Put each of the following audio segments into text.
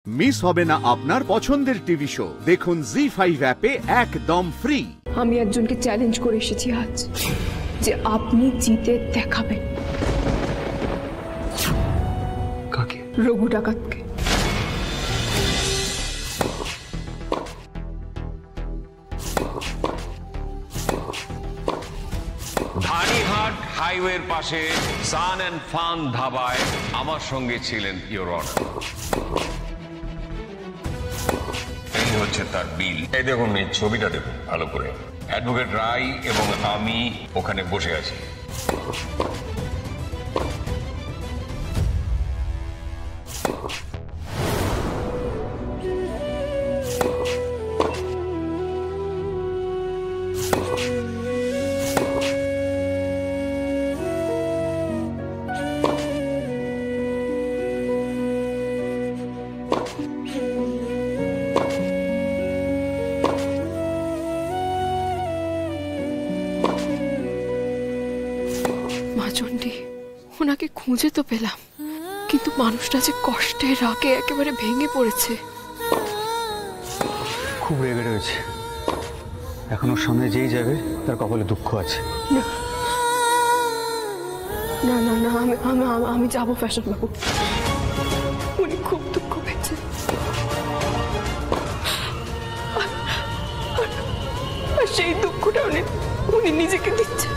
Miss হবে না আপনার পছন্দের টিভি শো। দেখুন জি5 অ্যাপে একদম ফ্রি। আমি একজনকে চ্যালেঞ্জ করে এসেছি আজ, যে আপনি জিতে দেখাবেন। কাকে? রঘু ডাকাতকে। ধানিহাট হাইওয়ের পাশে সান অ্যান্ড ফান ধাবায় আমার সঙ্গে ছিলেন ইওর অনার। এই হচ্ছে তার বিল। এই দেখুন, এই ছবিটা দেখুন ভালো করে। অ্যাডভোকেট রায় এবং আমি ওখানে বসে আছি। মাচন্ডী, ওনাকে খুঁজে তো পেলাম, কিন্তু মানুষটা যে কষ্টে রাগে একেবারে ভেঙে পড়েছে। খুব রেগে রয়েছে। এখন ওর সামনে যেই যাবে তার কপালে দুঃখ আছে। না না না, আমি যাবো ফ্যাশন বাবু। উনি খুব দুঃখ পেয়েছে, আর সেই দুঃখটা উনি নিজেকে দিচ্ছে।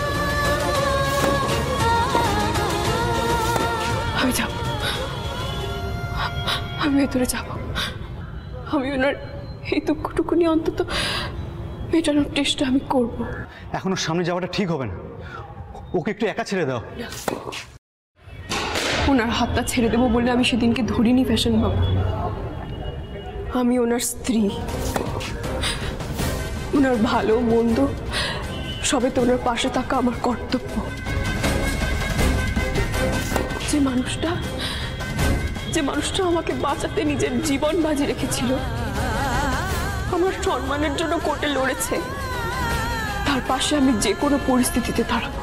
আমি যাব, আমি ভেতরে যাব। আমি ওনার এই দুঃখটুকু নিয়ে অন্তত মেটানোর চেষ্টা আমি করব। এখন ওর সামনে যাওয়াটা ঠিক হবে না। ওকে একটু একা ছেড়ে দাও। ওনার হাতটা ছেড়ে দেবো বলে আমি সেদিনকে ধরিনি ফ্যাশন বাবু। আমি ওনার স্ত্রী। ওনার ভালো মন্দ সবে তো ওনার পাশে থাকা আমার কর্তব্য। যে মানুষটা আমাকে বাঁচাতে নিজের জীবন বাজি রেখেছিল, আমার সম্মানের জন্য কোর্টে লড়েছে, তার পাশে আমি যে কোনো পরিস্থিতিতে দাঁড়াবো।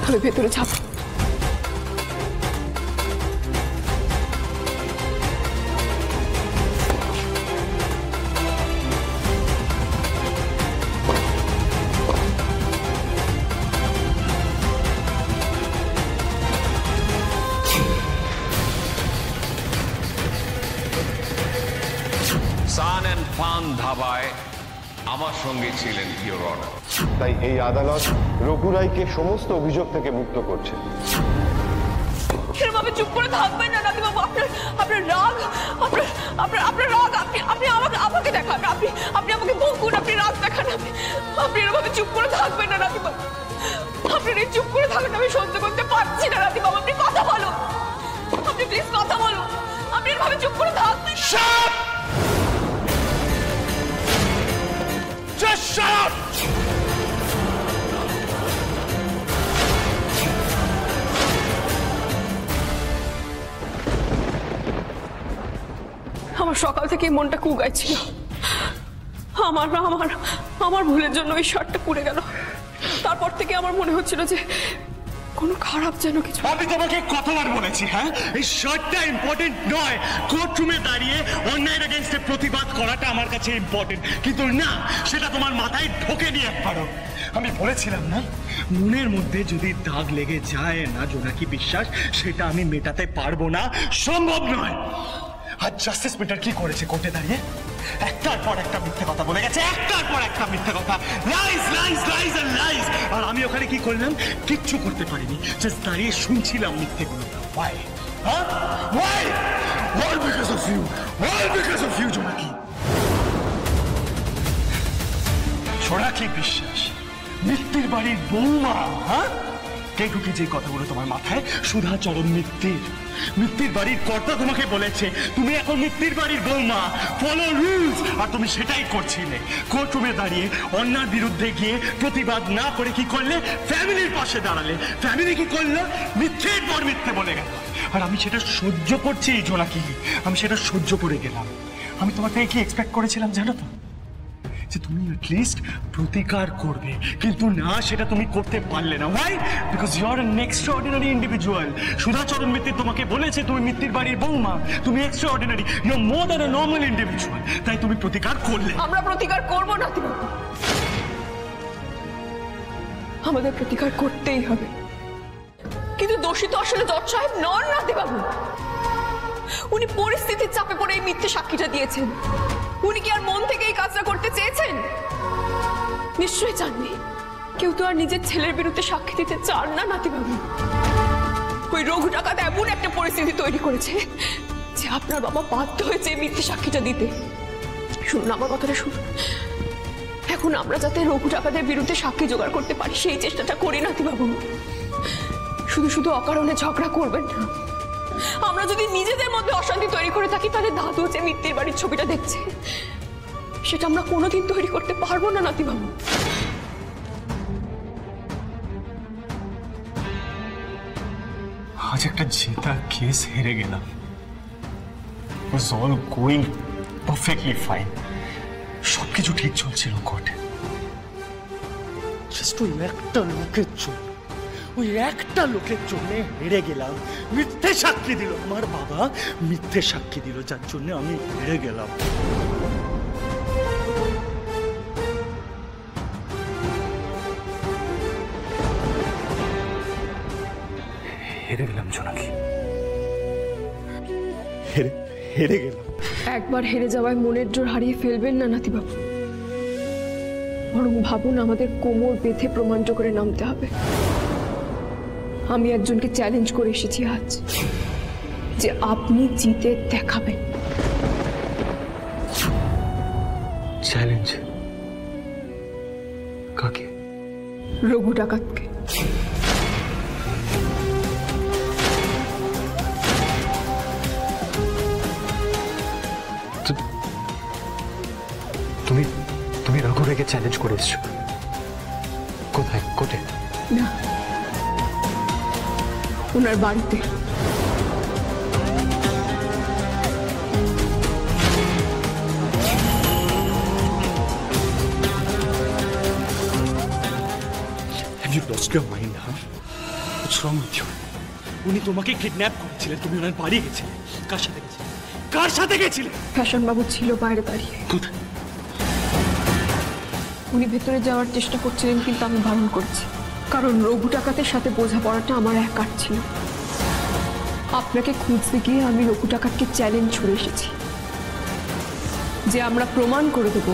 আমি ভেতরে যাব। সান অ্যান্ড ফান ধাবায় আমার সঙ্গে ছিলেন ইওর অনার। তাই এই আদালত রঘু রায়কে সমস্ত অভিযোগ থেকে মুক্ত করছে। এরভাবে চুপ করে থাকবেন না নাতি বাবু। আপনার রাগ, আপনার রাগ আপনি আমাকে দেখান। আপনি আমাকে বকুন, আপনি রাগ দেখান। আপনি এরভাবে চুপ করে থাকবেন না নাতি বাবু। আপনার এই চুপ করে থাকেন আমি সহ্য করতে পারছি না নাতি বাবু। আপনি কথা বলুন, আপনি প্লিজ কথা বলুন। আপনি এরভাবে চুপ করে থাকবেন। Just shut up! আমার সকাল থেকে মনটা কুগাইছিল। আমার ভুলের জন্য ওই শার্টটা পুড়ে গেল। তারপর থেকে আমার মনে হচ্ছিল যে কোনো খারাপ যেন কিছু। আমি তোমাকে কতবার বলেছি, হ্যাঁ, এই শার্টটা ইম্পর্টেন্ট নয়। কোর্টরুমে দাঁড়িয়ে অন্যায়ের এগেইনস্টে প্রতিবাদ করাটা আমার কাছে ইম্পর্টেন্ট, কিন্তু না, সেটা তোমার মাথায় ঢোকে নিয়ে একবারও। আমি বলেছিলাম না, মনের মধ্যে যদি দাগ লেগে যায় না জোনাকি বিশ্বাস, সেটা আমি মেটাতে পারবো না, সম্ভব নয়। আর জাস্টিস মিটার কি করেছে কোর্টে দাঁড়িয়ে? একটার পর একটা মিথ্যে কথা বলে গেছে, একটার পর একটা মিথ্যে কথা, lies lies lies and lies. আর আমি ওখানে কি করলাম? কিচ্ছু করতে পারিনি, জাস্ট দাঁড়িয়ে শুনছিলাম মিথ্যেগুলো। Why? Huh? Why? All because of you. All because of you, জোনাকি। জোনাকি বিশ্বাস, মিত্তির বাড়ির বৌমা, হ্যাঁ? কে ঢুকে যে কথাগুলো তোমার মাথায়? সুধাচরণ মিত্তির বাড়ির কর্তা তোমাকে বলেছে তুমি এখন মিত্তির বাড়ির বৌমা, ফলো রুলস, আর তুমি সেটাই করছিলে। কোর্টরুমে দাঁড়িয়ে অন্যার বিরুদ্ধে গিয়ে প্রতিবাদ না করে কি করলে? ফ্যামিলির পাশে দাঁড়ালে। ফ্যামিলি কি করলো? মিথ্যের পর মিথ্যে বলে গেল। আর আমি সেটা সহ্য করছি জোনাকি, আমি সেটা সহ্য করে গেলাম। আমি তোমার থেকে কি এক্সপেক্ট করেছিলাম জানো তো? যে তুমি অ্যাটলিস্ট প্রতিকার করবে, কিন্তু না, সেটা তুমি করতে পারলে না। Why? Because you are an extraordinary individual. Sudhacharan Mitter তোমাকে বলেছে তুমি মিত্তির বাড়ির বৌমা, তুমি extraordinary, you are more than a normal individual. তাই তুমি প্রতিকার করলে। আমরা প্রতিকার করবো নাতিবাবু, আমাদের প্রতিকার করতেই হবে। কিন্তু দোষী তো আসলে জজ সাহেব নন নাতিবাবু, উনি পরিস্থিতির চাপে পড়ে এই মিথ্যে সাক্ষীটা দিয়েছেন। উনি কি আর মন থেকে এই কাজটা করতে চেয়েছেন? নিশ্চয়ই চাননি। কেউ তো আর নিজের ছেলের বিরুদ্ধে সাক্ষী দিতে চান না নাতিবাবু। ওই রঘু ডাকাত এমন একটা পরিস্থিতি তৈরি করেছে যে আপনার বাবা বাধ্য হয়েছে এই মিথ্যে সাক্ষীটা দিতে। শুনুন আমার কথাটা শুনুন, এখন আমরা যাতে রঘু ডাকাতের বিরুদ্ধে সাক্ষী জোগাড় করতে পারি সেই চেষ্টাটা করি নাতিবাবু। শুধু শুধু অকারণে ঝগড়া করবেন না। আমরা যদি নিজেদের মধ্যে অশান্তি তৈরি করে থাকি তাহলে দাদু যে মিত্তির বাড়ির ছবিটা দেখছে সেটা আমরা কোনোদিন তৈরি করতে পারবো না নাতিবাবু। আজ একটা জেতা কেস হেরে গেলাম। was all going perfectly fine, সবকিছু ঠিক চলছিল কোর্টে। জাস্ট ওই একটা লোকের জন্য, ওই একটা লোকের জন্য হেরে গেলাম। মিথ্যে সাক্ষী দিল আমার বাবা, মিথ্যে সাক্ষী দিল, যার জন্য আমি হেরে গেলাম। হেরে গেলাম জোনাকি, হেরে গেলাম। একবার হেরে যাওয়ায় মনের জোর হারিয়ে ফেলবেন না নাতিবাবু, বরং ভাবুন আমাদের কোমর বেঁধে প্রমাণ করে নামতে হবে। আমি একজনকে চ্যালেঞ্জ করে এসেছি আজ, যে আপনি জিতে দেখাবেন। চ্যালেঞ্জ? কাকে? রঘু ডাকাতকে। তুমি তুমি রঘু রেগে চ্যালেঞ্জ করে এসছো? কোথায়? কোর্টে? না, ওনার বাড়িতে। Have you lost your mind, huh? What's wrong with you? উনি তোমাকে কিডন্যাপ করেছিলেন, তুমি ওনার বাড়ি গেছিলে। কার সাথে গেছিলে? কার সাথে গেছিলে? ফ্যাশন বাবু ছিল বাইরে দাঁড়িয়ে। কোথায়? উনি ভেতরে যাওয়ার চেষ্টা করছিলেন, কিন্তু আমি বারণ করছি, কারণ রঘু ডাকাতের সাথে বোঝাপড়াটা আমার একার ছিল। আপনাকে খুঁজতে গিয়ে আমি রঘু ডাকাতকে চ্যালেঞ্জ ছুড়ে এসেছি যে আমরা প্রমাণ করে দেব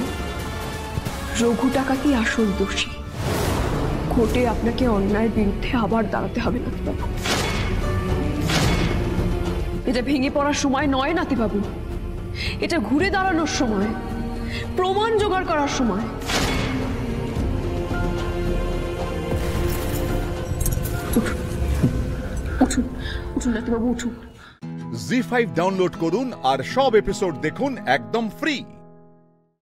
রঘু ডাকাতই আসল দোষী। কোর্টে আপনাকে অন্যায়ের বিরুদ্ধে আবার দাঁড়াতে হবে নাতিবাবু। এটা ভেঙে পড়ার সময় নয় নাতিবাবু, এটা ঘুরে দাঁড়ানোর সময়, প্রমাণ জোগাড় করার সময়। উঠুন উঠুন উঠুন নাতিবাবু, উঠুন। জি5 ডাউনলোড করুন আর সব এপিসোড দেখুন একদম ফ্রি।